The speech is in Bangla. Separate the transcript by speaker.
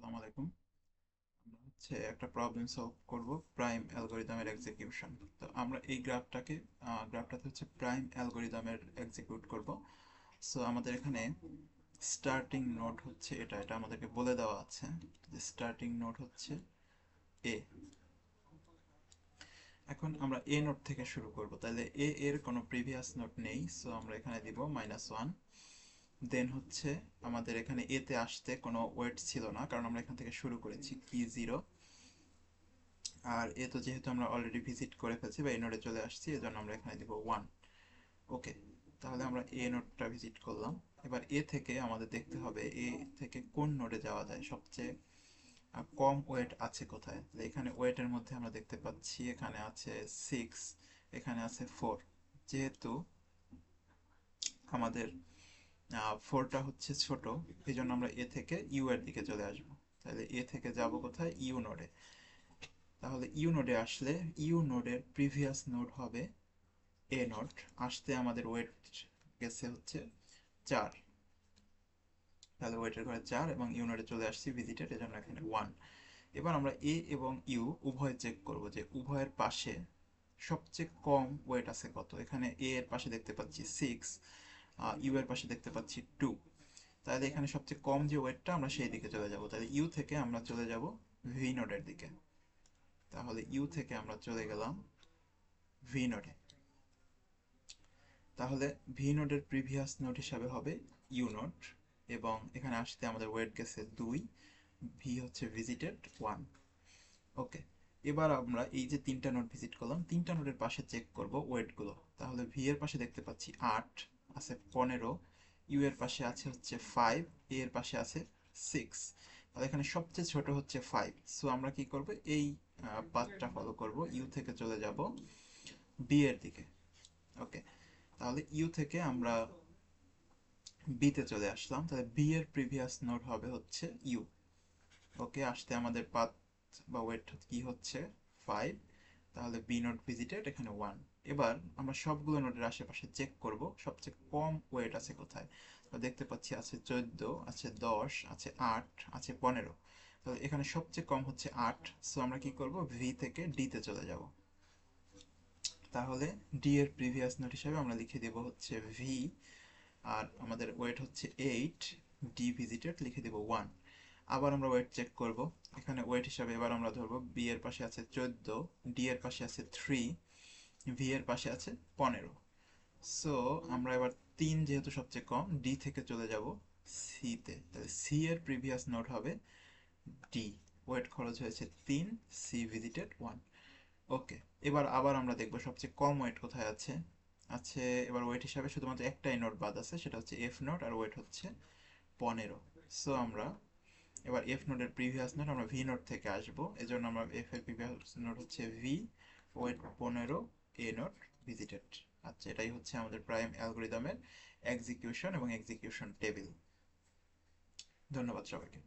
Speaker 1: আসসালামু আলাইকুম। আমরা একটা প্রবলেম সলভ করব প্রাইম অ্যালগরিদমের এক্সিকিউশন। তো আমরা এই গ্রাফটাতে প্রাইম অ্যালগরিদমের এক্সিকিউট করব। সো আমাদের এখানে স্টার্টিং নোড হচ্ছে এটা এটা আমাদেরকে বলে দেওয়া আছে যে স্টার্টিং নোড হচ্ছে এ। এখন আমরা এ নোড থেকে শুরু করব, তাহলে এ এর কোনো প্রিভিয়াস নোড নেই, সো আমরা এখানে দিব -1। দেন আমাদের এখানে এতে আসতে কোনো ওয়েট ছিল না, কারণ আমরা এখান থেকে শুরু করেছি p0। আর এ তো যেহেতু আমরা অলরেডি ভিজিট করে ফেলছি বা এই নোডে চলে আসছি, এজন্য আমরা এখানে দিব 1। ওকে, তাহলে আমরা এ নোডটা ভিজিট করলাম। এবার এ থেকে আমাদের দেখতে হবে এ থেকে কোন নোডে যাওয়া যায়, সবচেয়ে কম ওয়েট আছে কোথায়। এখানে ওয়েটের মধ্যে আমরা দেখতে পাচ্ছি এখানে আছে 6, এখানে আছে 4। যেহেতু আমাদের 4টা হচ্ছে ছোট, এই জন্য আমরা এ থেকে ইউ এর দিকে চলে আসব। তাহলে এ থেকে যাব কোথায়, ইউ নোডে। তাহলে ইউ নোডে আসলে ইউ নোডের প্রিভিয়াস নোড হবে এ নোড। আসতে আমাদের ওয়েট গেছে 4, তাহলে ওয়েটের ঘরে 4 এবং ইউ নোডে চলে আসছি ভিজিটেড, এজন্য এখানে 1। এবার আমরা এ এবং ইউ উভয় চেক করব যে উভয়ের পাশে সবচেয়ে কম ওয়েট আছে কত। এখানে এ এর পাশে দেখতে পাচ্ছি 6, ইউ এর পাশে দেখতে পাচ্ছি 2। তাহলে এখানে সবচেয়ে কম যে ওয়েটটা, আমরা সেই দিকে চলে যাব। তাহলে ইউ থেকে আমরা চলে যাব ভি নোডের দিকে। তাহলে ইউ থেকে আমরা চলে গেলাম ভি নোডে। তাহলে ভি নোডের প্রিভিয়াস নোড হিসাবে হবে ইউ নোড, এবং এখানে আসতে আমাদের ওয়েট গেছে 2, ভি হচ্ছে ভিজিটেড 1। ওকে, এবার আমরা এই যে 3টা নোড ভিজিট করলাম, 3টা নোডের পাশে চেক করব ওয়েটগুলো। তাহলে ভি এর পাশে দেখতে পাচ্ছি 8, আছে 15, ইউ এর পাশে আছে 5, এ এর পাশে আছে 6। তাহলে এখানে সবচেয়ে ছোট হচ্ছে 5। সো আমরা কি করব, এই পাথটা ফলো করব, ইউ থেকে চলে যাব বি এর দিকে। ওকে, তাহলে ইউ থেকে আমরা বি তে চলে আসলাম। তাহলে বি এর প্রিভিয়াস নোড হবে ইউ। ওকে, আসতে আমাদের পাথ বা ওয়েট কি 5। তাহলে বি নোড ভিজিটেড এখানে 1। এবার আমরা সবগুলো নোডের আশেপাশে চেক করব সবচেয়ে কম ওয়েট আছে কোথায়। তো দেখতে পাচ্ছি আছে 14, আছে 10, আছে 8, আছে 15। তাহলে এখানে সবচেয়ে কম 8। সো আমরা কি করব, ভি থেকে ডি তে চলে যাব। তাহলে ডি এর প্রিভিয়াস নোট হিসাবে আমরা লিখে দেব ভি, আর আমাদের ওয়েট 8, ডি ভিজিটেড লিখে দেব 1। আবার আমরা ওয়েট চেক করব। এখানে ওয়েট হিসাবে এবার আমরা ধরবো বি এর পাশে আছে 14, ডি এর পাশে আছে 3, ভি এর পাশে আছে 15। সো আমরা এবার 3 যেহেতু সবচেয়ে কম, ডি থেকে চলে যাব সি তে। তাহলে সি এর প্রিভিয়াস নোট হবে ডি, ওয়েট খরচ হয়েছে 3, সি ভিজিটেড 1। ওকে, এবার আবার আমরা দেখব সবচেয়ে কম ওয়েট কোথায় আছে। আছে এবার ওয়েট হিসাবে শুধুমাত্র একটাই নোট বাদ আছে, সেটা এফ নোট, আর ওয়েট 15। সো আমরা এবার এফ নোটের প্রিভিয়াস নোট আমরা ভি নোট থেকে আসবো, এজন্য আমরা এফ এর প্রিভিয়াস নোট ভি, ওয়েট 15, এ নোট ভিজিটেড। আচ্ছা, এটাই আমাদের প্রাইম অ্যালগরিদমের এক্সিকিউশন এবং এক্সিকিউশন টেবিল। ধন্যবাদ সবাইকে।